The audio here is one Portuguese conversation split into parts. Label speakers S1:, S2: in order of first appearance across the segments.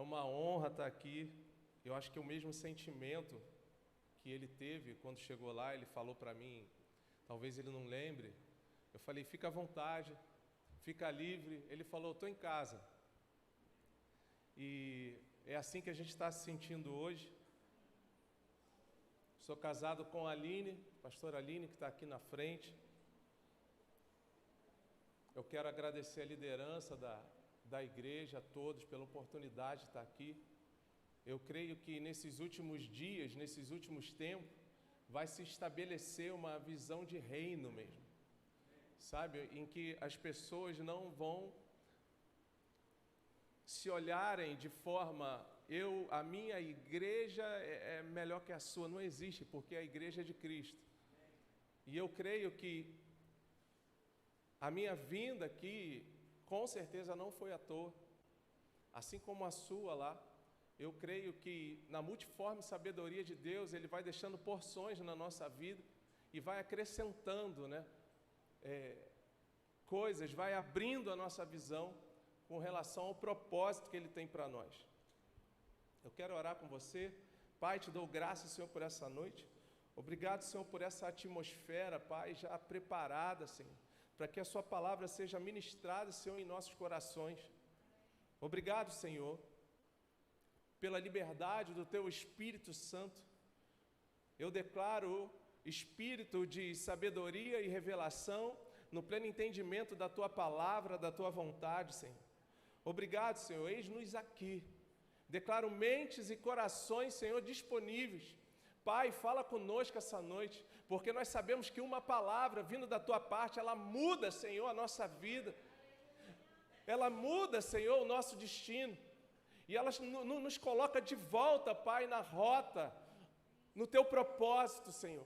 S1: uma honra estar aqui. Eu acho que é o mesmo sentimento que ele teve quando chegou lá. Ele falou para mim, talvez ele não lembre. Eu falei, fica à vontade, fica livre. Ele falou, estou em casa. E é assim que a gente está se sentindo hoje. Sou casado com a Aline, pastora Aline, que está aqui na frente. Eu quero agradecer a liderança da igreja, a todos, pela oportunidade de estar aqui. Eu creio que nesses últimos dias, nesses últimos tempos, vai se estabelecer uma visão de reino mesmo, sabe? Em que as pessoas não vão se olharem de forma, a minha igreja é melhor que a sua. Não existe, porque a igreja é de Cristo. E eu creio que a minha vinda aqui, com certeza não foi à toa, assim como a sua lá. Eu creio que na multiforme sabedoria de Deus, Ele vai deixando porções na nossa vida e vai acrescentando, coisas, vai abrindo a nossa visão com relação ao propósito que Ele tem para nós. Eu quero orar com você. Pai, te dou graças, Senhor, por essa noite. Obrigado, Senhor, por essa atmosfera, Pai, já preparada, Senhor, para que a Sua palavra seja ministrada, Senhor, em nossos corações. Obrigado, Senhor, pela liberdade do Teu Espírito Santo. Eu declaro espírito de sabedoria e revelação no pleno entendimento da Tua palavra, da Tua vontade, Senhor. Obrigado, Senhor, eis-nos aqui. Declaro mentes e corações, Senhor, disponíveis. Pai, fala conosco essa noite, porque nós sabemos que uma palavra vindo da Tua parte, ela muda, Senhor, a nossa vida. Ela muda, Senhor, o nosso destino. E ela nos coloca de volta, Pai, na rota, no Teu propósito, Senhor.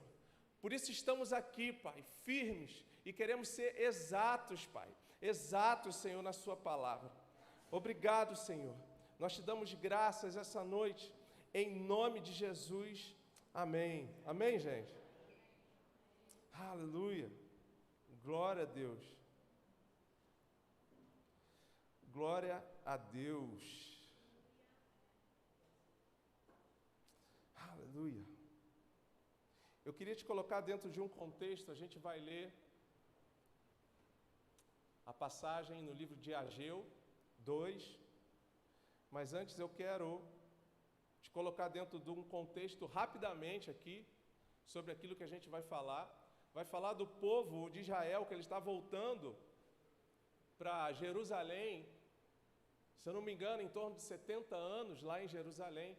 S1: Por isso estamos aqui, Pai, firmes, e queremos ser exatos, Pai. Exatos, Senhor, na Sua palavra. Obrigado, Senhor. Nós te damos graças essa noite, em nome de Jesus. Amém. Amém, gente? Aleluia. Glória a Deus. Glória a Deus. Aleluia. Eu queria te colocar dentro de um contexto. A gente vai ler a passagem no livro de Ageu 2. Mas antes eu quero te colocar dentro de um contexto rapidamente aqui, sobre aquilo que a gente vai falar. Vai falar do povo de Israel, que ele está voltando para Jerusalém, se eu não me engano, em torno de 70 anos lá em Jerusalém.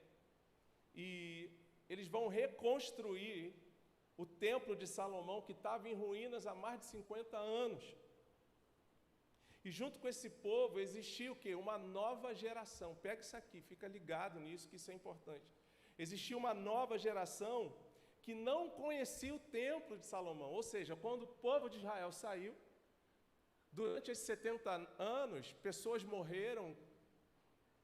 S1: E eles vão reconstruir o templo de Salomão, que estava em ruínas há mais de 50 anos. E junto com esse povo existia o quê? Uma nova geração. Pega isso aqui, fica ligado nisso, que isso é importante. Existia uma nova geração que não conhecia o templo de Salomão. Ou seja, quando o povo de Israel saiu, durante esses 70 anos, pessoas morreram,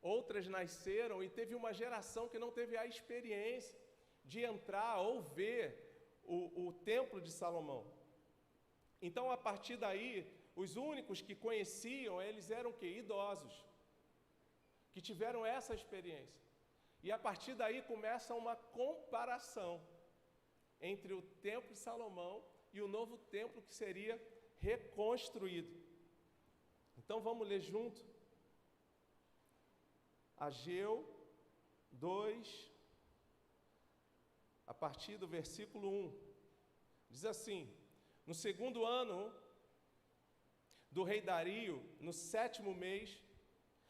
S1: outras nasceram, e teve uma geração que não teve a experiência de entrar ou ver o templo de Salomão. Então, a partir daí, os únicos que conheciam, eles eram o quê? Idosos, que tiveram essa experiência. E a partir daí começa uma comparação entre o templo de Salomão e o novo templo que seria reconstruído. Então vamos ler junto. Ageu 2, a partir do versículo 1. Diz assim: no segundo ano do rei Dario, no 7º mês,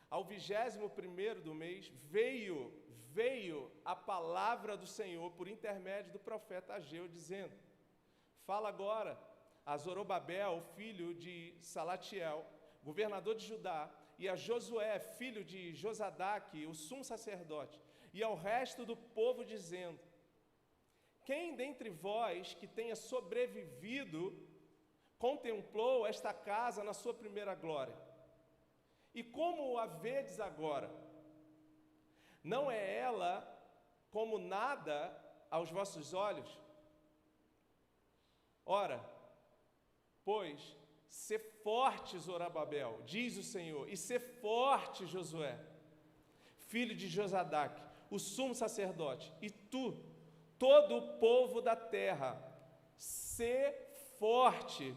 S1: ao 21º do mês, veio a palavra do Senhor por intermédio do profeta Ageu, dizendo: fala agora a Zorobabel, filho de Salatiel, governador de Judá, e a Josué, filho de Josadaque, o sumo sacerdote, e ao resto do povo, dizendo: quem dentre vós que tenha sobrevivido contemplou esta casa na sua primeira glória? E como a vedes agora? Não é ela como nada aos vossos olhos? Ora, pois, sê forte, Zorobabel, diz o Senhor, e sê forte, Josué. filho de Josadaque, o sumo sacerdote, e tu, todo o povo da terra, sê forte,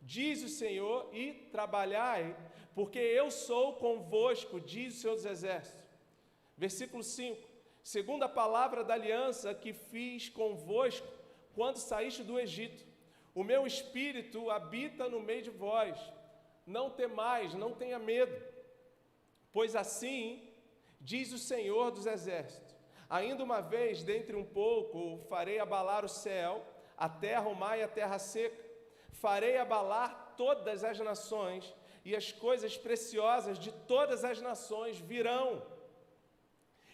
S1: diz o Senhor, e trabalhai, porque eu sou convosco, diz o Senhor dos Exércitos. Versículo 5, segundo a palavra da aliança que fiz convosco, quando saíste do Egito, o meu espírito habita no meio de vós, não temais, não tenha medo, pois assim diz o Senhor dos Exércitos, ainda uma vez, dentre um pouco, farei abalar o céu, a terra, o mar e a terra seca, farei abalar todas as nações, e as coisas preciosas de todas as nações virão,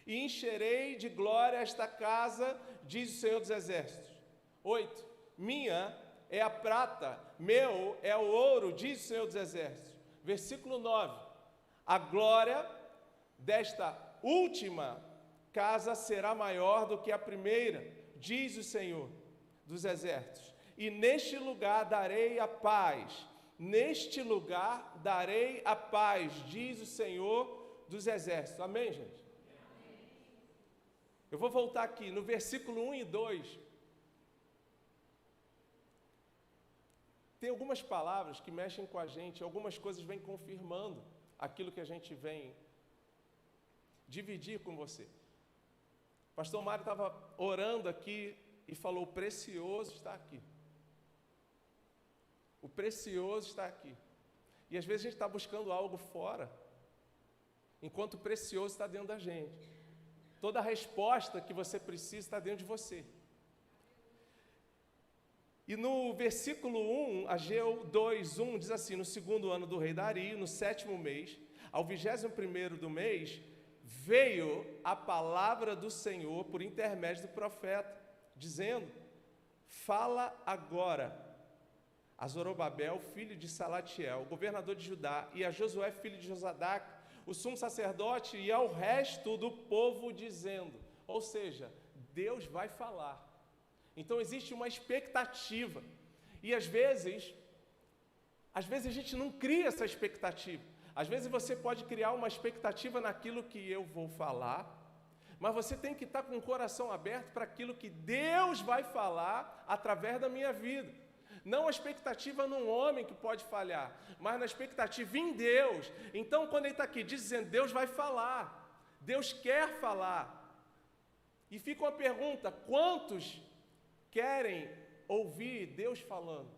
S1: e encherei de glória esta casa, diz o Senhor dos Exércitos. 8, minha é a prata, meu é o ouro, diz o Senhor dos Exércitos. Versículo 9, a glória desta última casa será maior do que a primeira, diz o Senhor dos Exércitos. E neste lugar darei a paz, neste lugar darei a paz, diz o Senhor dos Exércitos. Amém, gente? Eu vou voltar aqui no versículo 1 e 2. Tem algumas palavras que mexem com a gente, algumas coisas vêm confirmando aquilo que a gente vem dividir com você. O pastor Mário estava orando aqui e falou: o precioso está aqui. O precioso está aqui. E às vezes a gente está buscando algo fora, enquanto o precioso está dentro da gente. Toda a resposta que você precisa está dentro de você. E no versículo 1, Ageu 2:1 diz assim: no segundo ano do rei Dario, no 7º mês, ao 21º do mês, veio a palavra do Senhor por intermédio do profeta, dizendo: fala agora a Zorobabel, filho de Salatiel, governador de Judá, e a Josué, filho de Josadaque, o sumo sacerdote, e ao resto do povo, dizendo. Ou seja, Deus vai falar. Então existe uma expectativa, e às vezes a gente não cria essa expectativa. Às vezes você pode criar uma expectativa naquilo que eu vou falar, mas você tem que estar com o coração aberto para aquilo que Deus vai falar através da minha vida. Não a expectativa num homem que pode falhar, mas na expectativa em Deus. Então, quando ele está aqui dizendo, Deus vai falar, Deus quer falar. E fica uma pergunta: quantos querem ouvir Deus falando?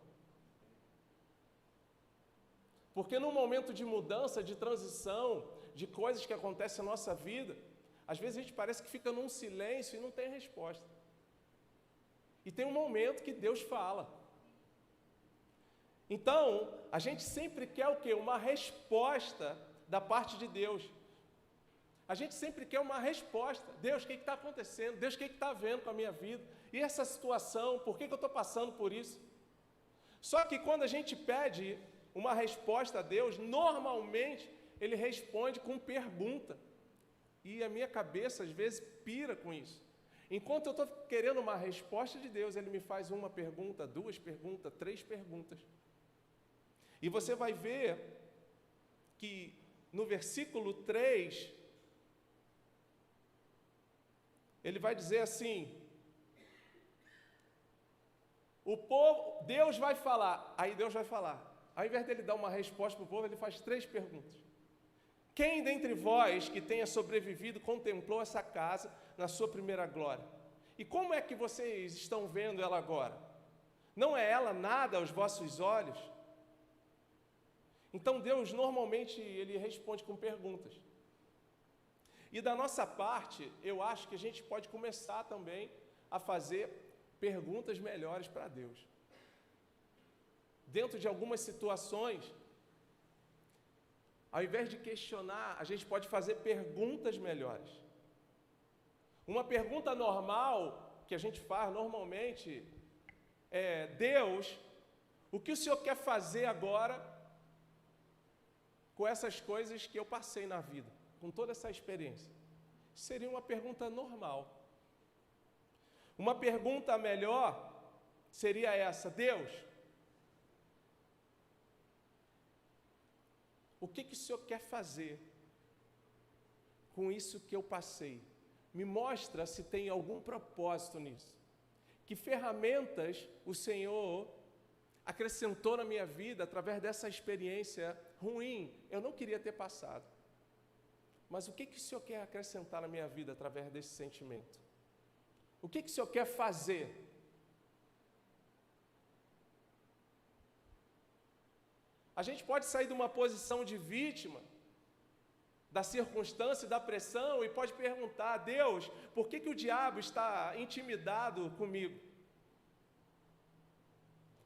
S1: Porque num momento de mudança, de transição, de coisas que acontecem na nossa vida, às vezes a gente parece que fica num silêncio e não tem resposta. E tem um momento que Deus fala. Então, a gente sempre quer o quê? Uma resposta da parte de Deus. A gente sempre quer uma resposta. Deus, o que está acontecendo? Deus, o que está vendo com a minha vida? E essa situação, por que eu estou passando por isso? Só que quando a gente pede uma resposta a Deus, normalmente Ele responde com pergunta. E a minha cabeça, às vezes, pira com isso. Enquanto eu estou querendo uma resposta de Deus, Ele me faz uma pergunta, 2 perguntas, 3 perguntas. E você vai ver que no versículo 3, ele vai dizer assim: o povo, Deus vai falar, aí Deus vai falar. Ao invés dele dar uma resposta para o povo, ele faz 3 perguntas. Quem dentre vós que tenha sobrevivido contemplou essa casa na sua primeira glória? E como é que vocês estão vendo ela agora? Não é ela nada aos vossos olhos? Então Deus normalmente ele responde com perguntas. E da nossa parte, eu acho que a gente pode começar também a fazer perguntas melhores para Deus. Dentro de algumas situações, ao invés de questionar, a gente pode fazer perguntas melhores. Uma pergunta normal que a gente faz normalmente é: Deus, o que o Senhor quer fazer agora com essas coisas que eu passei na vida, com toda essa experiência? Seria uma pergunta normal. Uma pergunta melhor seria essa: Deus, o que o Senhor quer fazer com isso que eu passei? Me mostra se tem algum propósito nisso. Que ferramentas o Senhor acrescentou na minha vida através dessa experiência ruim? Eu não queria ter passado. Mas o que o Senhor quer acrescentar na minha vida através desse sentimento? O que o Senhor quer fazer? A gente pode sair de uma posição de vítima da circunstância e da pressão e pode perguntar: Deus, por que o diabo está intimidado comigo?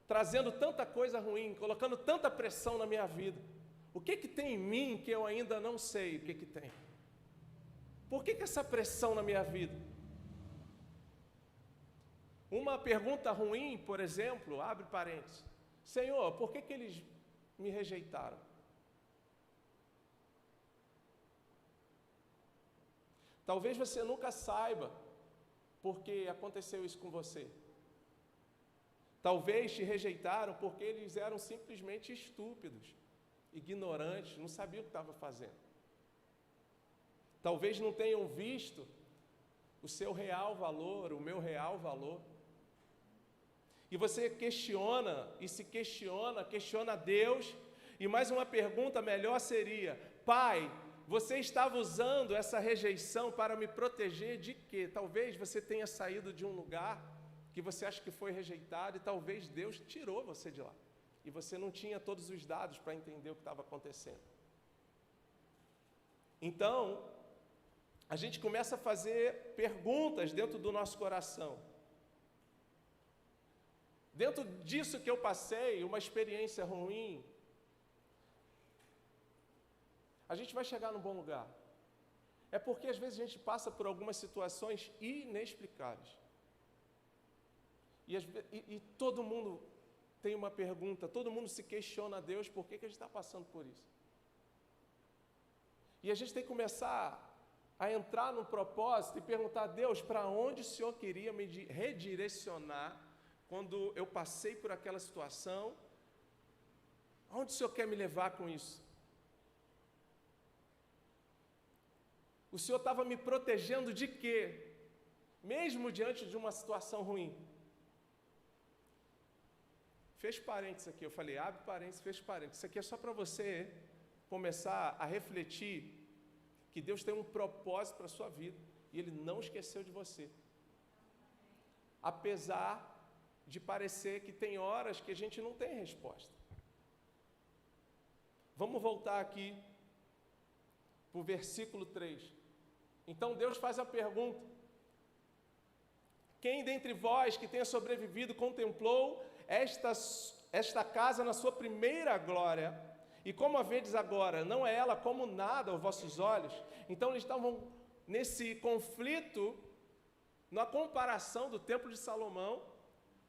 S1: Trazendo tanta coisa ruim, colocando tanta pressão na minha vida. O que tem em mim que eu ainda não sei o que tem? Por que essa pressão na minha vida? Uma pergunta ruim, por exemplo, abre parênteses: Senhor, por que eles me rejeitaram? Talvez você nunca saiba por que aconteceu isso com você. Talvez te rejeitaram porque eles eram simplesmente estúpidos, ignorantes, não sabiam o que estavam fazendo. Talvez não tenham visto o seu real valor, o meu real valor. E você questiona, e se questiona Deus. E mais uma pergunta melhor seria: Pai, você estava usando essa rejeição para me proteger de quê? Talvez você tenha saído de um lugar que você acha que foi rejeitado e talvez Deus tirou você de lá. E você não tinha todos os dados para entender o que estava acontecendo. Então, a gente começa a fazer perguntas dentro do nosso coração. Dentro disso que eu passei, uma experiência ruim, a gente vai chegar num bom lugar. É porque às vezes a gente passa por algumas situações inexplicáveis. E todo mundo tem uma pergunta, todo mundo se questiona a Deus por que a gente está passando por isso. E a gente tem que começar a entrar no propósito e perguntar a Deus para onde o Senhor queria me redirecionar quando eu passei por aquela situação. Aonde o Senhor quer me levar com isso? O Senhor estava me protegendo de quê? Mesmo diante de uma situação ruim. Fez parênteses aqui, eu falei, abre parênteses, fez parênteses. Isso aqui é só para você começar a refletir que Deus tem um propósito para a sua vida e Ele não esqueceu de você. Apesar de parecer que tem horas que a gente não tem resposta. Vamos voltar aqui para o versículo 3. Então Deus faz a pergunta: quem dentre vós que tenha sobrevivido contemplou esta casa na sua primeira glória? E como a vedes agora, não é ela como nada aos vossos olhos? Então eles estavam nesse conflito, na comparação do templo de Salomão,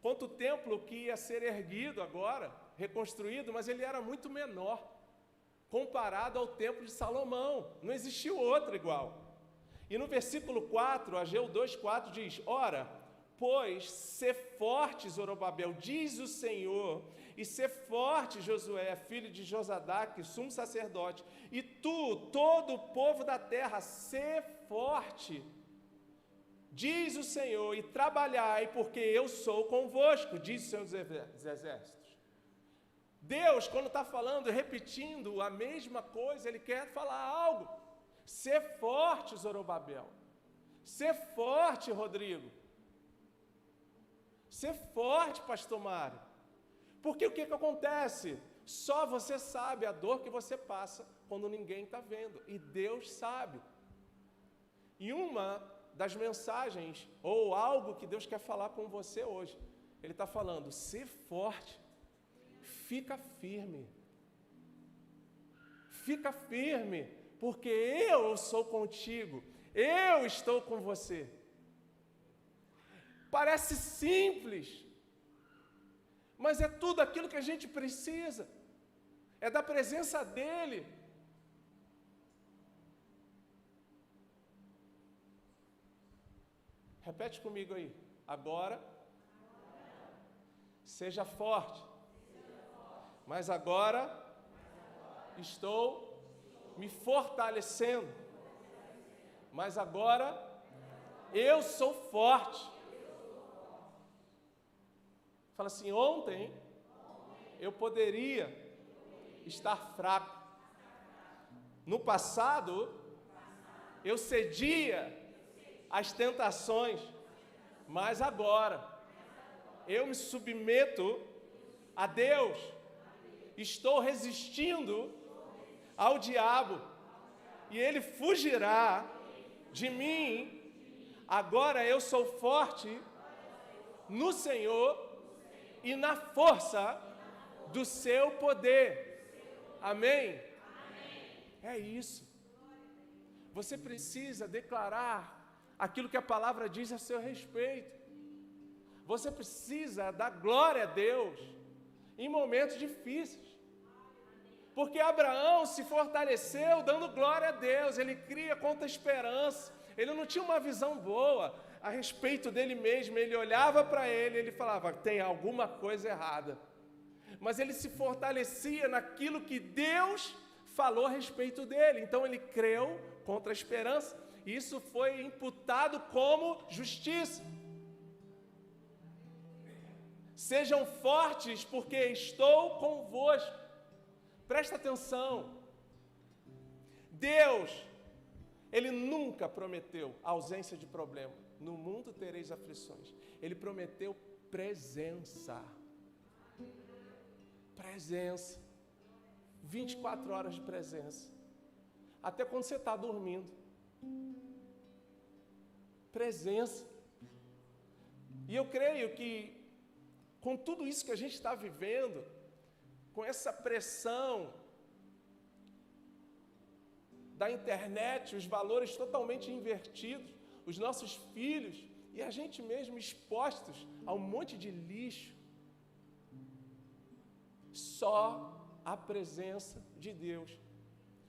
S1: quanto o templo que ia ser erguido agora, reconstruído, mas ele era muito menor, comparado ao templo de Salomão. Não existiu outro igual. E no versículo 4, Ageu 2,4 diz: ora, pois, sê forte, Zorobabel, diz o Senhor, e sê forte, Josué, filho de Josadaque, sumo sacerdote, e tu, todo o povo da terra, sê forte, diz o Senhor, e trabalhai, porque eu sou convosco, diz o Senhor dos Exércitos. Deus, quando está falando, repetindo a mesma coisa, Ele quer falar algo. Sê forte, Zorobabel. Sê forte, Rodrigo. Sê forte, pastor Mário. Porque o que acontece? Só você sabe a dor que você passa quando ninguém está vendo. E Deus sabe. E uma das mensagens, ou algo que Deus quer falar com você hoje, Ele está falando: sê forte. Fica firme. Fica firme. Porque eu sou contigo, eu estou com você. Parece simples, mas é tudo aquilo que a gente precisa, é da presença dEle. Repete comigo aí, agora, seja forte, mas agora estou me fortalecendo. mas agora eu sou forte. Fala assim, ontem eu poderia estar fraco. No passado, eu cedia às tentações, mas agora eu me submeto a Deus. Estou resistindo ao diabo e ele fugirá de mim. Agora eu sou forte no Senhor e na força do seu poder. Amém? É isso. Você precisa declarar aquilo que a palavra diz a seu respeito. Você precisa dar glória a Deus em momentos difíceis. Porque Abraão se fortaleceu dando glória a Deus. Ele cria contra a esperança. Ele não tinha uma visão boa a respeito dele mesmo. Ele olhava para ele e ele falava, tem alguma coisa errada. Mas ele se fortalecia naquilo que Deus falou a respeito dele. Então ele creu contra a esperança. E isso foi imputado como justiça. Sejam fortes, porque estou convosco. Presta atenção. Deus, Ele nunca prometeu ausência de problema. No mundo tereis aflições. Ele prometeu presença. Presença. 24 horas de presença. Até quando você está dormindo. Presença. E eu creio que com tudo isso que a gente está vivendo, com essa pressão da internet, os valores totalmente invertidos, os nossos filhos e a gente mesmo expostos a um monte de lixo, só a presença de Deus,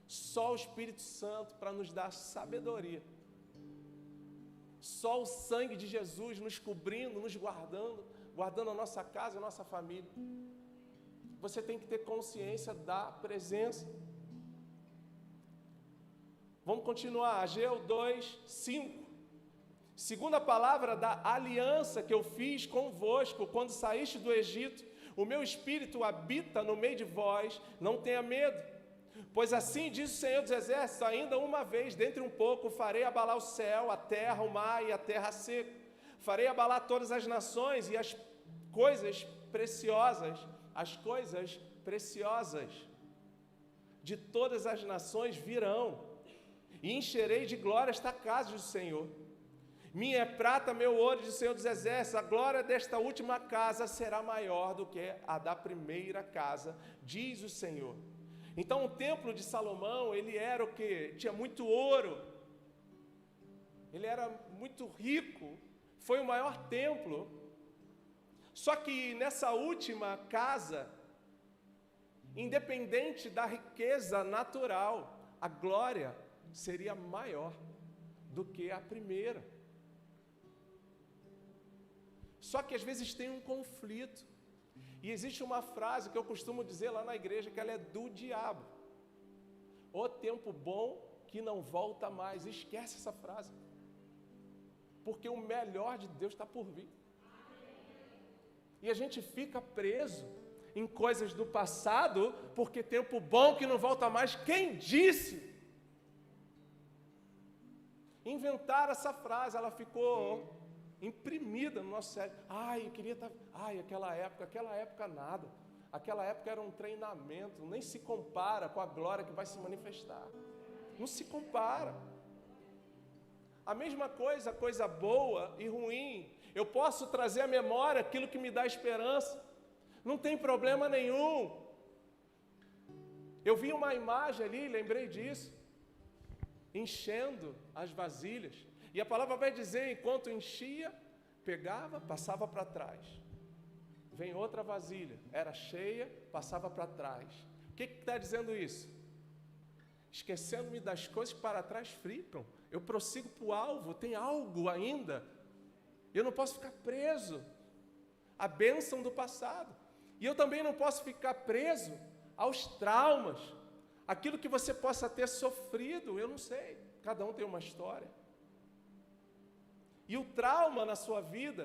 S1: só o Espírito Santo para nos dar sabedoria, só o sangue de Jesus nos cobrindo, nos guardando a nossa casa, a nossa família. Você tem que ter consciência da presença. Vamos continuar, Ageu 2, 5. Segundo a palavra da aliança que eu fiz convosco quando saíste do Egito, o meu espírito habita no meio de vós, não tenha medo. Pois assim diz o Senhor dos Exércitos, ainda uma vez, dentre um pouco, farei abalar o céu, a terra, o mar e a terra seca. Farei abalar todas as nações e as coisas preciosas de todas as nações virão, e encherei de glória esta casa do Senhor. Minha é prata, meu ouro, diz o Senhor dos Exércitos, a glória desta última casa será maior do que a da primeira casa, diz o Senhor. Então o templo de Salomão, ele era o quê? Tinha muito ouro, ele era muito rico, foi o maior templo. Só que nessa última casa, independente da riqueza natural, a glória seria maior do que a primeira. Só que às vezes tem um conflito. E existe uma frase que eu costumo dizer lá na igreja, que ela é do diabo. O tempo bom que não volta mais. Esquece essa frase. Porque o melhor de Deus está por vir. E a gente fica preso em coisas do passado, porque tempo bom que não volta mais. Quem disse? Inventaram essa frase, ela ficou imprimida no nosso cérebro. Eu queria estar... aquela época nada. Aquela época era um treinamento, nem se compara com a glória que vai se manifestar. Não se compara. A mesma coisa, coisa boa e ruim. Eu posso trazer à memória aquilo que me dá esperança. Não tem problema nenhum. Eu vi uma imagem ali, lembrei disso. Enchendo as vasilhas. E a palavra vai dizer, enquanto enchia, pegava, passava para trás. Vem outra vasilha, era cheia, passava para trás. O que está dizendo isso? Esquecendo-me das coisas que para trás ficam. Eu prossigo para o alvo, tem algo ainda. Eu não posso ficar preso à bênção do passado. E eu também não posso ficar preso aos traumas. Aquilo que você possa ter sofrido, eu não sei. Cada um tem uma história. E o trauma na sua vida,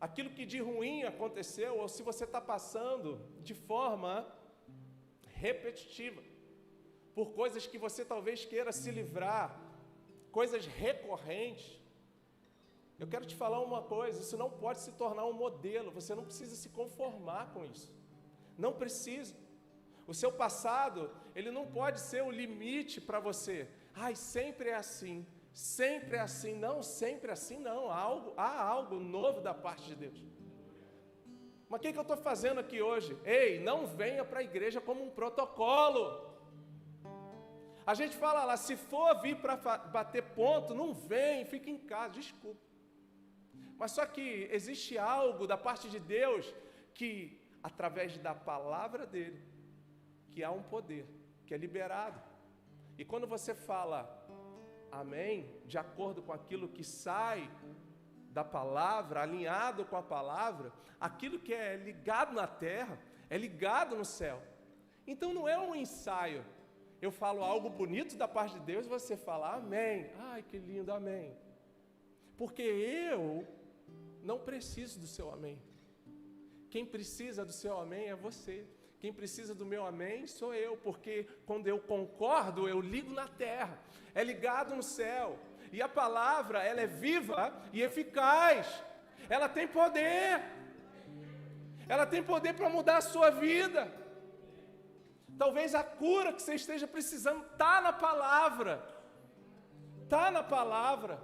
S1: aquilo que de ruim aconteceu, ou se você está passando de forma repetitiva, por coisas que você talvez queira se livrar, coisas recorrentes, eu quero te falar uma coisa, isso não pode se tornar um modelo, você não precisa se conformar com isso. Não precisa. O seu passado, ele não pode ser o limite para você. Ai, sempre é assim. Sempre é assim. Não, sempre é assim não. Há algo novo da parte de Deus. Mas o que eu estou fazendo aqui hoje? Ei, não venha para a igreja como um protocolo. A gente fala lá, se for vir para bater ponto, não vem, fica em casa, desculpa. Mas só que existe algo da parte de Deus que, através da palavra dele, que há um poder, que é liberado. E quando você fala amém, de acordo com aquilo que sai da palavra, alinhado com a palavra, aquilo que é ligado na terra, é ligado no céu. Então não é um ensaio. Eu falo algo bonito da parte de Deus e você fala amém. Ai, que lindo, amém. Porque eu não preciso do seu amém. Quem precisa do seu amém é você. Quem precisa do meu amém sou eu, porque quando eu concordo, eu ligo na terra, é ligado no céu. E a palavra, ela é viva e eficaz. Ela tem poder. Ela tem poder para mudar a sua vida. Talvez a cura que você esteja precisando está na palavra. Está na palavra.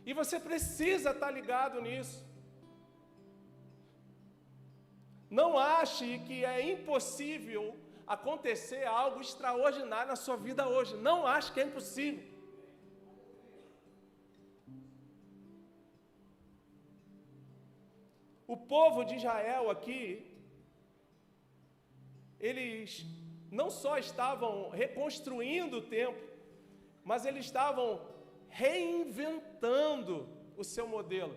S1: E você precisa estar ligado nisso. Não ache que é impossível acontecer algo extraordinário na sua vida hoje. Não ache que é impossível. O povo de Israel aqui, eles não só estavam reconstruindo o templo, mas eles estavam reinventando o seu modelo.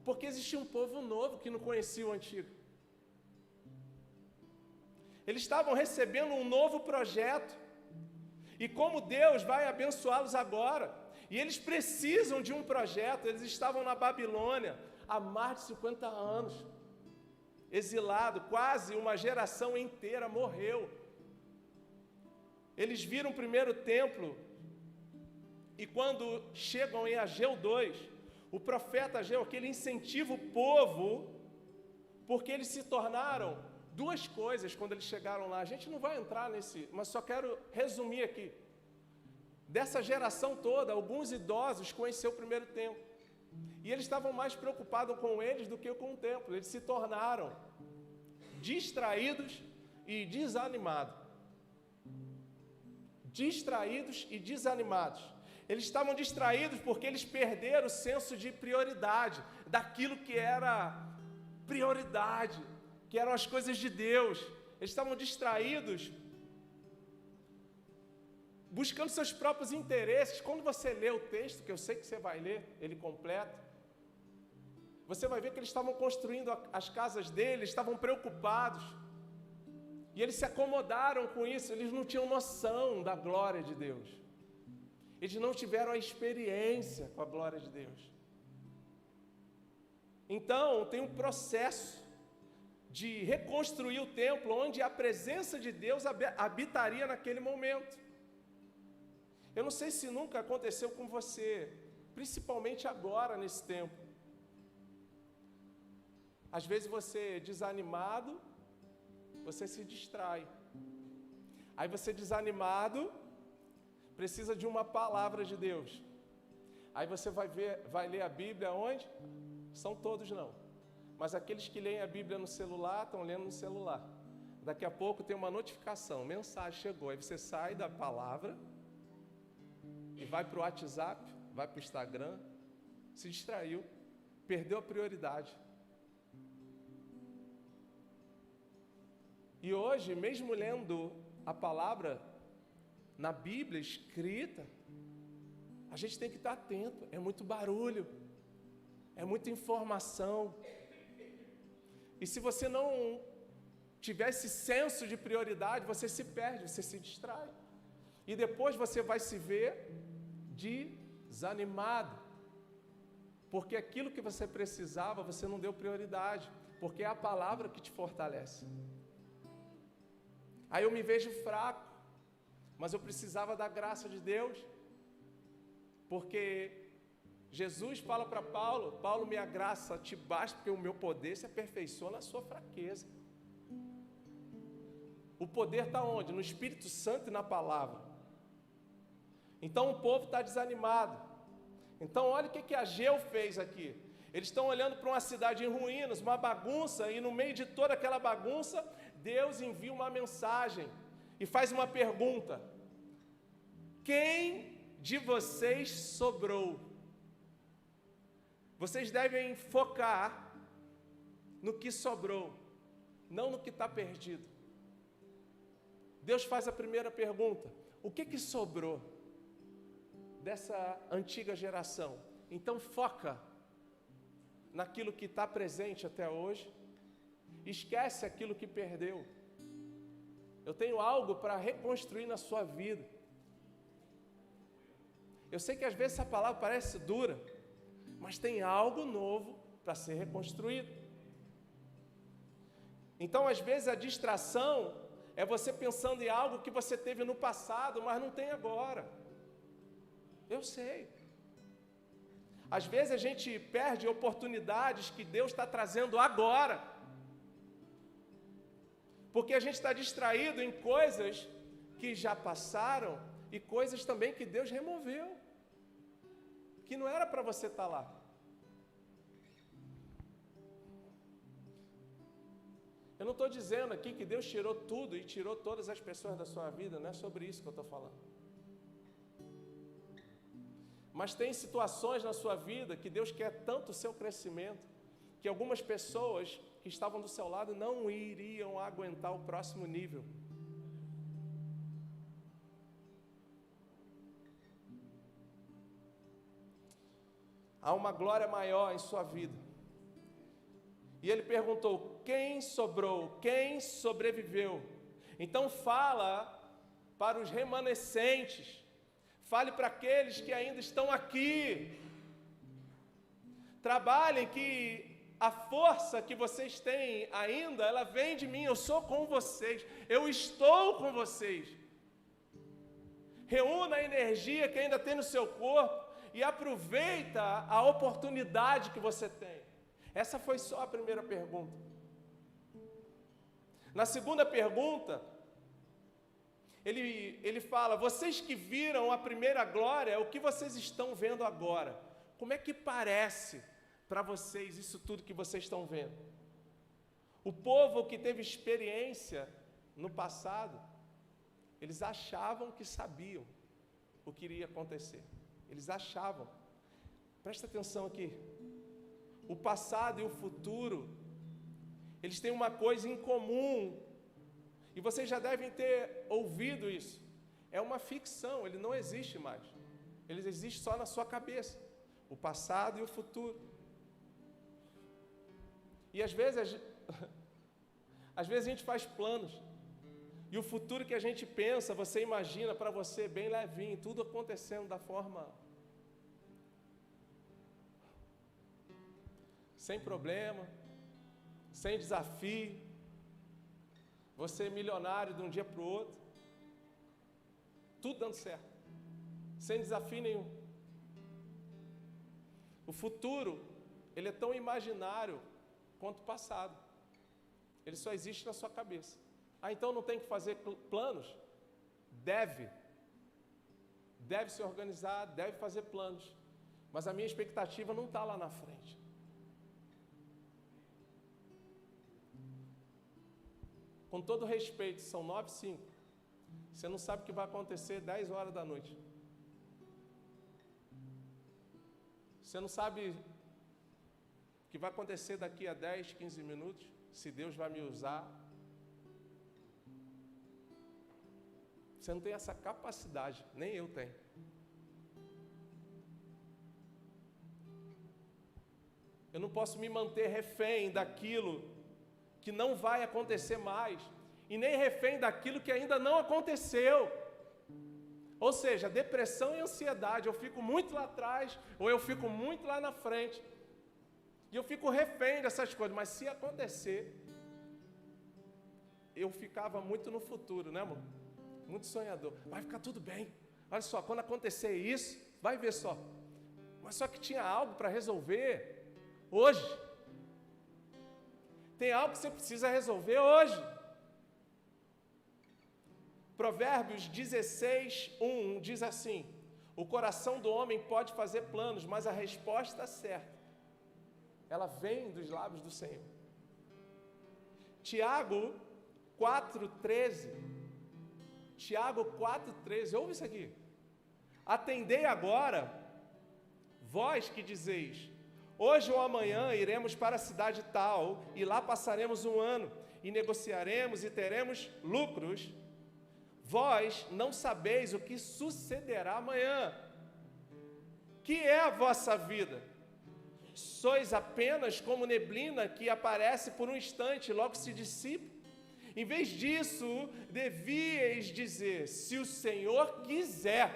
S1: Porque existia um povo novo que não conhecia o antigo. Eles estavam recebendo um novo projeto. E como Deus vai abençoá-los agora. E eles precisam de um projeto. Eles estavam na Babilônia há mais de 50 anos. Exilado, quase uma geração inteira morreu. Eles viram o primeiro templo. E quando chegam em Ageu 2, o profeta Ageu, que ele incentiva o povo, porque eles se tornaram duas coisas quando eles chegaram lá. A gente não vai entrar nesse, mas só quero resumir aqui. Dessa geração toda, alguns idosos conheceram o primeiro templo. E eles estavam mais preocupados com eles do que com o templo. Eles se tornaram distraídos e desanimados. Distraídos e desanimados. Eles estavam distraídos porque eles perderam o senso de prioridade, daquilo que era prioridade, que eram as coisas de Deus. Eles estavam distraídos, buscando seus próprios interesses. Quando você lê o texto, que eu sei que você vai ler, ele completo, você vai ver que eles estavam construindo as casas deles, estavam preocupados, e eles se acomodaram com isso. Eles não tinham noção da glória de Deus, eles não tiveram a experiência com a glória de Deus. Então tem um processo de reconstruir o templo, onde a presença de Deus habitaria naquele momento. Eu não sei se nunca aconteceu com você, principalmente agora nesse tempo. Às vezes você, desanimado, você se distrai. Aí você, desanimado, precisa de uma palavra de Deus. Aí você vai ler a Bíblia onde? São todos não. Mas aqueles que leem a Bíblia no celular, estão lendo no celular. Daqui a pouco tem uma notificação, mensagem chegou. Aí você sai da palavra e vai para o WhatsApp, vai para o Instagram, se distraiu, perdeu a prioridade. E hoje, mesmo lendo a palavra na Bíblia escrita, a gente tem que estar atento. É muito barulho, é muita informação. E se você não tiver esse senso de prioridade, você se perde, você se distrai. E depois você vai se ver desanimado. Porque aquilo que você precisava, você não deu prioridade. Porque é a palavra que te fortalece. Aí eu me vejo fraco, mas eu precisava da graça de Deus. Porque Jesus fala para Paulo: Paulo, minha graça te basta, porque o meu poder se aperfeiçoa na sua fraqueza. O poder está onde? No Espírito Santo e na palavra. Então o povo está desanimado. Então olha o que Ageu fez aqui. Eles estão olhando para uma cidade em ruínas, uma bagunça, e no meio de toda aquela bagunça, Deus envia uma mensagem e faz uma pergunta: quem de vocês sobrou? Vocês devem focar no que sobrou, não no que está perdido. Deus faz a primeira pergunta: o que sobrou dessa antiga geração? Então foca naquilo que está presente até hoje, esquece aquilo que perdeu. Eu tenho algo para reconstruir na sua vida. Eu sei que às vezes essa palavra parece dura, mas tem algo novo para ser reconstruído. Então, às vezes, a distração é você pensando em algo que você teve no passado, mas não tem agora. Eu sei. Às vezes a gente perde oportunidades que Deus está trazendo agora, porque a gente está distraído em coisas que já passaram e coisas também que Deus removeu, que não era para você estar lá. Eu não estou dizendo aqui que Deus tirou tudo e tirou todas as pessoas da sua vida, não é sobre isso que eu estou falando. Mas tem situações na sua vida que Deus quer tanto o seu crescimento, que algumas pessoas que estavam do seu lado não iriam aguentar o próximo nível. Há uma glória maior em sua vida. E ele perguntou: quem sobrou? Quem sobreviveu? Então fala para os remanescentes. Fale para aqueles que ainda estão aqui. Trabalhem, que a força que vocês têm ainda, ela vem de mim. Eu sou com vocês. Eu estou com vocês. Reúna a energia que ainda tem no seu corpo e aproveita a oportunidade que você tem. Essa foi só a primeira pergunta. Na segunda pergunta, ele fala: vocês que viram a primeira glória, o que vocês estão vendo agora? Como é que parece para vocês isso tudo que vocês estão vendo? O povo que teve experiência no passado, eles achavam que sabiam o que iria acontecer. Eles achavam. Presta atenção aqui. O passado e o futuro, eles têm uma coisa em comum. E vocês já devem ter ouvido isso. É uma ficção, ele não existe mais. Ele existe só na sua cabeça. O passado e o futuro. E às vezes a gente faz planos. E o futuro que a gente pensa, você imagina para você bem levinho, tudo acontecendo da forma sem problema, sem desafio. Você é milionário de um dia para o outro, tudo dando certo, sem desafio nenhum. O futuro, ele é tão imaginário quanto o passado. Ele só existe na sua cabeça. Ah, então não tem que fazer planos? Deve se organizar, deve fazer planos. Mas a minha expectativa não está lá na frente. Com todo respeito, são 9h05. Você não sabe o que vai acontecer 10 horas da noite. Você não sabe o que vai acontecer daqui a 10, 15 minutos, se Deus vai me usar. Você não tem essa capacidade, nem eu tenho. Eu não posso me manter refém daquilo que não vai acontecer mais, e nem refém daquilo que ainda não aconteceu. Ou seja, depressão e ansiedade, eu fico muito lá atrás, ou eu fico muito lá na frente. E eu fico refém dessas coisas, mas se acontecer, eu ficava muito no futuro, né, amor? Muito sonhador. Vai ficar tudo bem. Olha só, quando acontecer isso, vai ver só. Mas só que tinha algo para resolver hoje. Tem algo que você precisa resolver hoje. Provérbios 16:1 diz assim: o coração do homem pode fazer planos, mas a resposta certa, ela vem dos lábios do Senhor. Tiago 4:13. Tiago 4:13, ouve isso aqui. Atendei agora, vós que dizeis, hoje ou amanhã iremos para a cidade tal, e lá passaremos um ano, e negociaremos e teremos lucros. Vós não sabeis o que sucederá amanhã. Que é a vossa vida? Sois apenas como neblina que aparece por um instante e logo se dissipa. Em vez disso, devíeis dizer, se o Senhor quiser,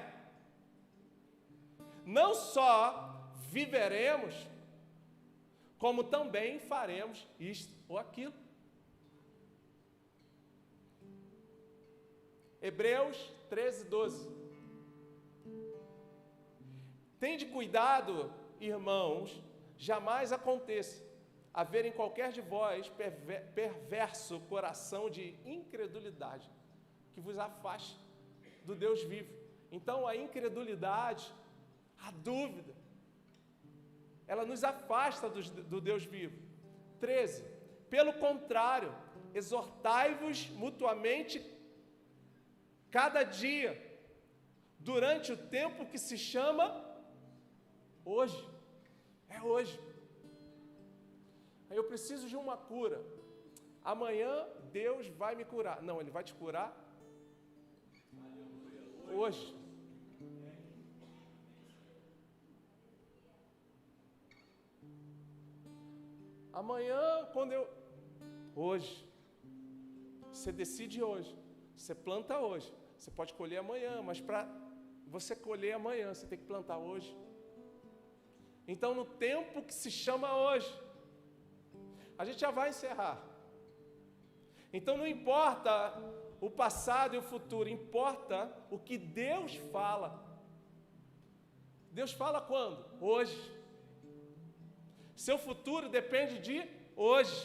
S1: não só viveremos, como também faremos isto ou aquilo. Hebreus 13:12. Tende cuidado, irmãos, jamais aconteça haver em qualquer de vós perverso coração de incredulidade, que vos afaste do Deus vivo. Então a incredulidade, a dúvida, ela nos afasta do Deus vivo. 13. Pelo contrário, exortai-vos mutuamente cada dia, durante o tempo que se chama hoje. É hoje. Aí eu preciso de uma cura. Amanhã Deus vai me curar. Não, Ele vai te curar hoje. Amanhã, quando eu... Hoje. Você decide hoje. Você planta hoje. Você pode colher amanhã, mas para você colher amanhã, você tem que plantar hoje. Então, no tempo que se chama hoje, a gente já vai encerrar. Então, não importa o passado e o futuro, importa o que Deus fala. Deus fala quando? Hoje. Seu futuro depende de hoje.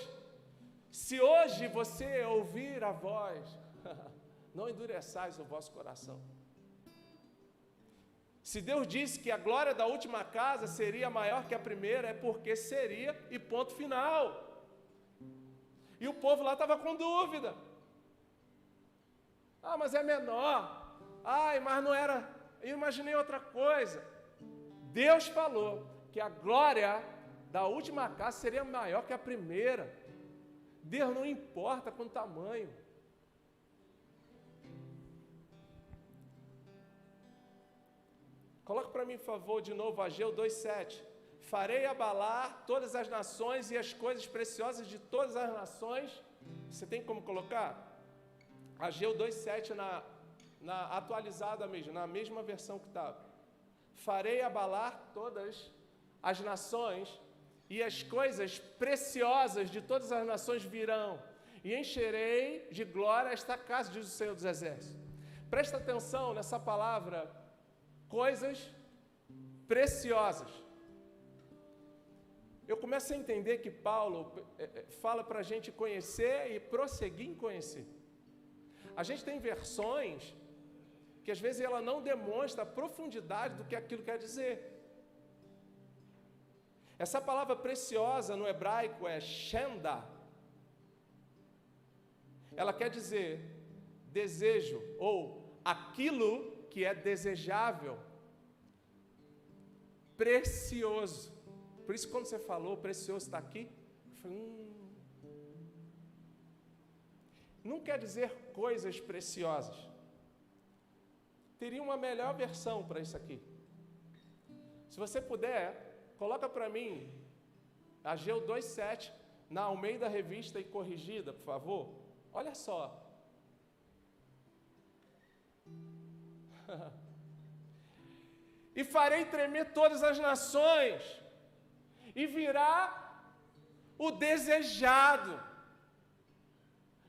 S1: Se hoje você ouvir a voz, não endureçais o vosso coração. Se Deus disse que a glória da última casa seria maior que a primeira, é porque seria e ponto final. E o povo lá estava com dúvida. Ah, mas é menor. Ai, mas não era... Eu imaginei outra coisa. Deus falou que a glória da última casa seria maior que a primeira. Deus não importa com o tamanho. Coloca para mim, por favor, de novo, Ageu 2:7. Farei abalar todas as nações e as coisas preciosas de todas as nações. Você tem como colocar? Ageu 2:7 na atualizada mesmo, na mesma versão que estava. Farei abalar todas as nações e as coisas preciosas de todas as nações virão, e encherei de glória esta casa, diz o Senhor dos Exércitos. Presta atenção nessa palavra, coisas preciosas. Eu começo a entender que Paulo fala para a gente conhecer e prosseguir em conhecer. A gente tem versões que às vezes ela não demonstra a profundidade do que aquilo quer dizer. Essa palavra preciosa no hebraico é shenda. Ela quer dizer desejo, ou aquilo que é desejável, precioso. Por isso, quando você falou, precioso está aqui, eu falei, não quer dizer coisas preciosas. Teria uma melhor versão para isso aqui. Se você puder, coloca para mim, Ageu 2:7, na Almeida Revista e Corrigida, por favor. Olha só. e farei tremer todas as nações, e virá o desejado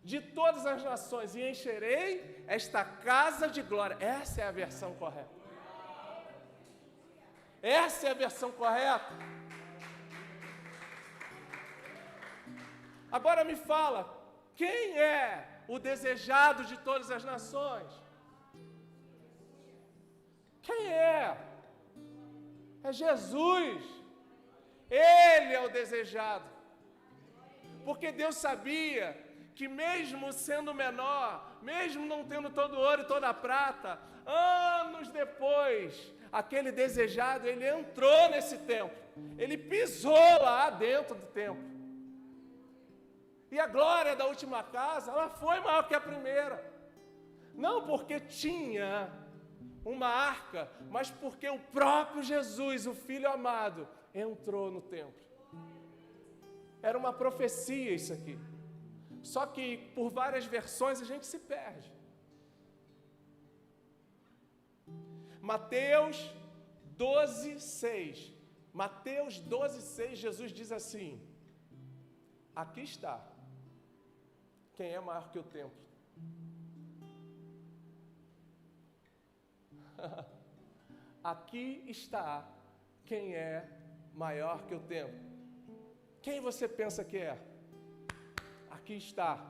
S1: de todas as nações, e encherei esta casa de glória. Essa é a versão correta. Essa é a versão correta. Agora me fala, quem é o desejado de todas as nações? Quem é? É Jesus. Ele é o desejado. Porque Deus sabia que mesmo sendo menor, mesmo não tendo todo o ouro e toda a prata, anos depois, aquele desejado, ele entrou nesse templo. Ele pisou lá dentro do templo. E a glória da última casa, ela foi maior que a primeira. Não porque tinha uma arca, mas porque o próprio Jesus, o Filho amado, entrou no templo. Era uma profecia isso aqui. Só que por várias versões a gente se perde. Mateus 12:6. Mateus 12:6, Jesus diz assim: aqui está quem é maior que o templo. Aqui está quem é maior que o templo. Quem você pensa que é? Aqui está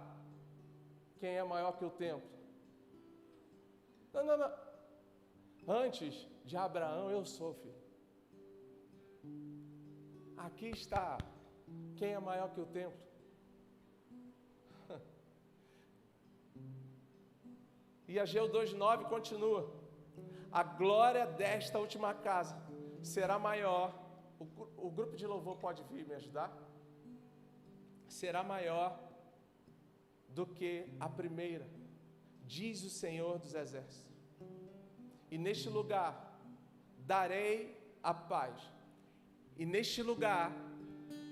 S1: quem é maior que o templo. Não. Antes de Abraão, eu sou, filho. Aqui está quem é maior que o templo. E Ageu 2:9 continua: a glória desta última casa será maior. O grupo de louvor pode vir me ajudar? Será maior do que a primeira, diz o Senhor dos Exércitos. E neste lugar darei a paz. E neste lugar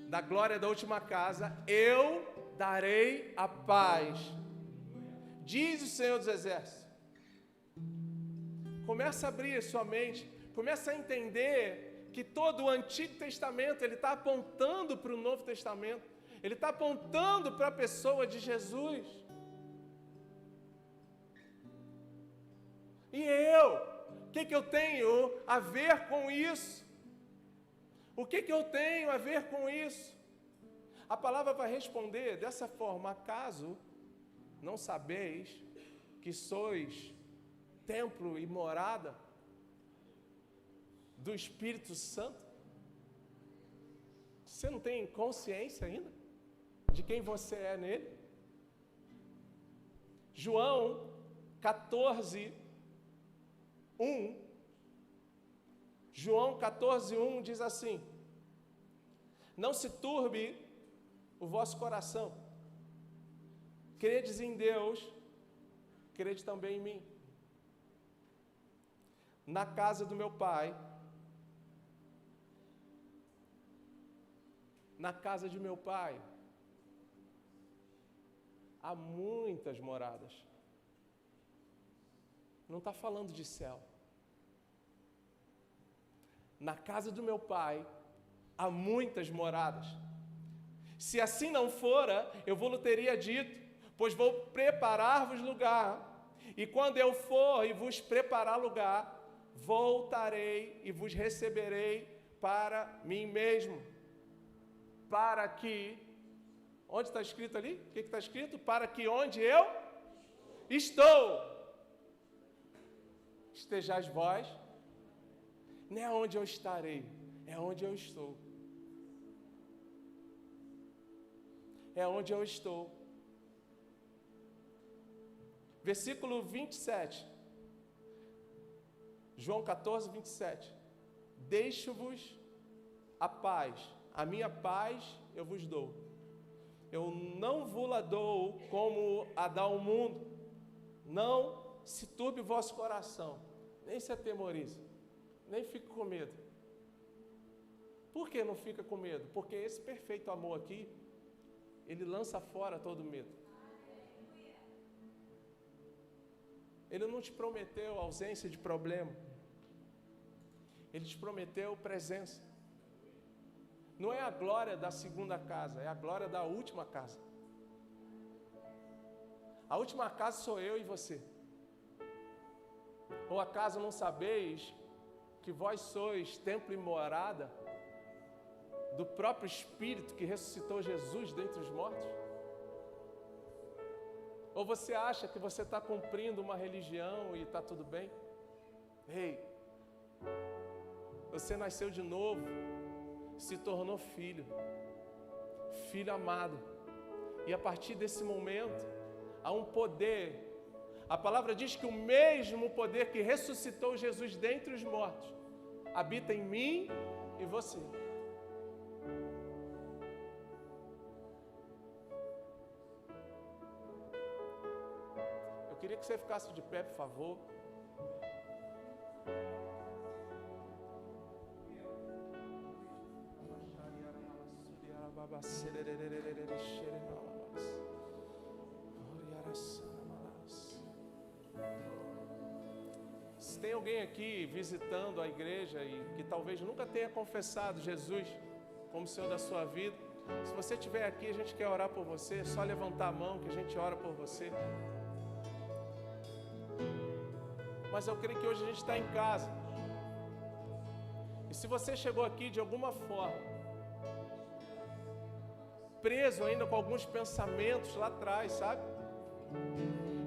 S1: da glória da última casa, eu darei a paz, diz o Senhor dos Exércitos. Começa a abrir sua mente, começa a entender que todo o Antigo Testamento, ele está apontando para o Novo Testamento, ele está apontando para a pessoa de Jesus. E o que eu tenho a ver com isso? O que eu tenho a ver com isso? A palavra vai responder dessa forma: acaso não sabeis que sois templo e morada do Espírito Santo? Você não tem consciência ainda de quem você é nele? João 14:1. João 14:1 diz assim: não se turbe o vosso coração. Credes em Deus, crede também em mim. Na casa do meu pai, na casa de meu pai, há muitas moradas. Não está falando de céu. Na casa do meu pai, há muitas moradas. Se assim não fora, eu vou-lhe teria dito, pois vou preparar-vos lugar. E quando eu for e vos preparar lugar, voltarei e vos receberei para mim mesmo. Para que, onde está escrito ali? O que está escrito? Para que onde eu estou, estejais vós. Não é onde eu estarei, é onde eu estou. É onde eu estou. Versículo 27. João 14:27. Deixo-vos a paz, a minha paz eu vos dou. Eu não vos-la dou como a dá o mundo. Não se turbe o vosso coração, nem se atemorize, nem fique com medo. Por que não fica com medo? Porque esse perfeito amor aqui, ele lança fora todo medo. Ele não te prometeu ausência de problema. Ele te prometeu presença. Não é a glória da segunda casa, é a glória da última casa. A última casa sou eu e você. Ou acaso não sabeis que vós sois templo e morada do próprio Espírito que ressuscitou Jesus dentre os mortos? Ou você acha que você está cumprindo uma religião e está tudo bem? Ei, você nasceu de novo, se tornou filho, filho amado. E a partir desse momento, há um poder. A palavra diz que o mesmo poder que ressuscitou Jesus dentre os mortos habita em mim e você. Eu queria que você ficasse de pé, por favor. Se tem alguém aqui visitando a igreja e que talvez nunca tenha confessado Jesus como Senhor da sua vida, se você estiver aqui, a gente quer orar por você. É só levantar a mão que a gente ora por você. Mas eu creio que hoje a gente está em casa. E se você chegou aqui de alguma forma preso ainda com alguns pensamentos lá atrás, sabe?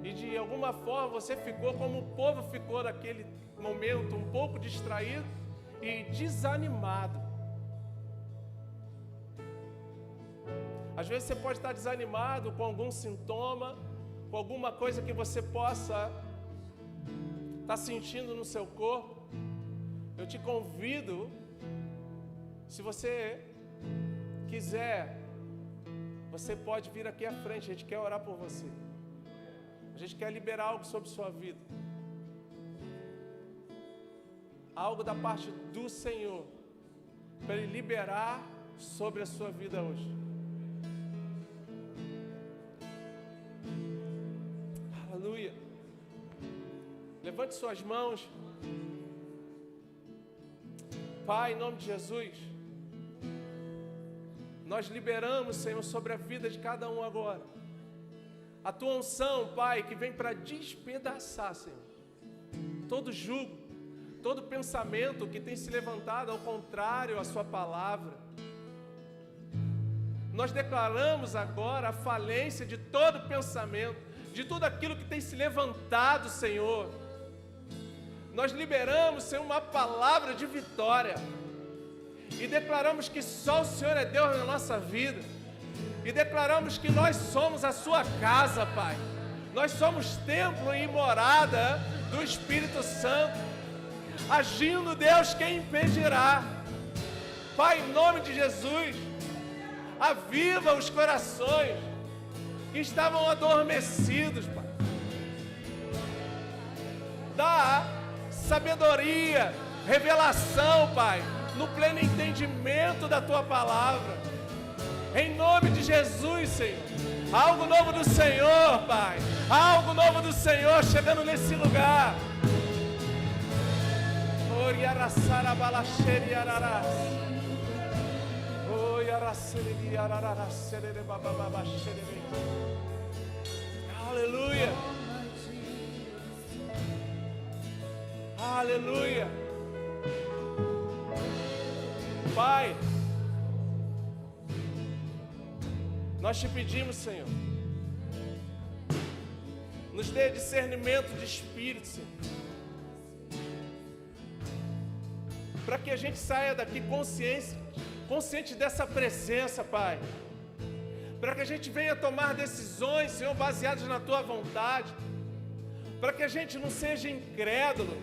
S1: E de alguma forma você ficou como o povo ficou naquele momento, um pouco distraído e desanimado. Às vezes você pode estar desanimado com algum sintoma, com alguma coisa que você possa estar sentindo no seu corpo. Eu te convido, se você quiser, você pode vir aqui à frente, a gente quer orar por você. A gente quer liberar algo sobre sua vida. Algo da parte do Senhor, para Ele liberar sobre a sua vida hoje. Aleluia. Levante suas mãos. Pai, em nome de Jesus, nós liberamos, Senhor, sobre a vida de cada um agora. A tua unção, Pai, que vem para despedaçar, Senhor, todo jugo, todo pensamento que tem se levantado ao contrário à sua palavra. Nós declaramos agora a falência de todo pensamento, de tudo aquilo que tem se levantado, Senhor. Nós liberamos, Senhor, uma palavra de vitória. E declaramos que só o Senhor é Deus na nossa vida. E declaramos que nós somos a sua casa, Pai. Nós somos templo e morada do Espírito Santo. Agindo Deus, quem impedirá? Pai, em nome de Jesus, aviva os corações que estavam adormecidos, Pai. Dá sabedoria, revelação, Pai, no pleno entendimento da tua palavra. Em nome de Jesus, Senhor. Algo novo do Senhor, Pai. Algo novo do Senhor chegando nesse lugar. Aleluia. Aleluia. Pai, nós te pedimos, Senhor, nos dê discernimento de espírito, Senhor, para que a gente saia daqui consciente dessa presença, Pai, para que a gente venha tomar decisões, Senhor, baseadas na tua vontade, para que a gente não seja incrédulo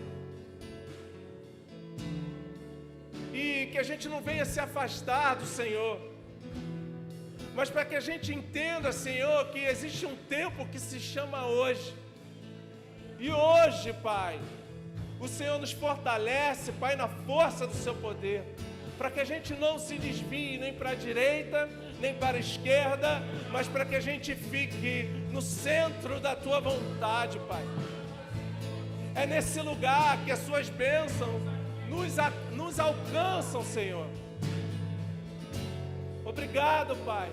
S1: e que a gente não venha se afastar do Senhor, mas para que a gente entenda, Senhor, que existe um tempo que se chama hoje. E hoje, Pai, o Senhor nos fortalece, Pai, na força do seu poder, para que a gente não se desvie nem para a direita, nem para a esquerda, mas para que a gente fique no centro da tua vontade, Pai. É nesse lugar que as suas bênçãos nos nos alcançam, Senhor. Obrigado, Pai.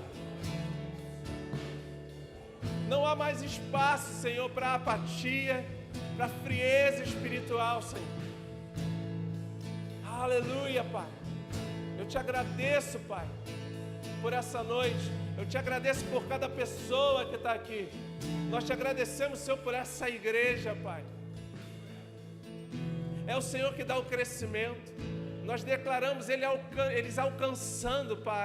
S1: Não há mais espaço, Senhor, para apatia, para frieza espiritual, Senhor. Aleluia, Pai. Eu te agradeço, Pai, por essa noite. Eu te agradeço por cada pessoa que está aqui. Nós te agradecemos, Senhor, por essa igreja, Pai. É o Senhor que dá o crescimento. Nós declaramos eles alcançando, Pai,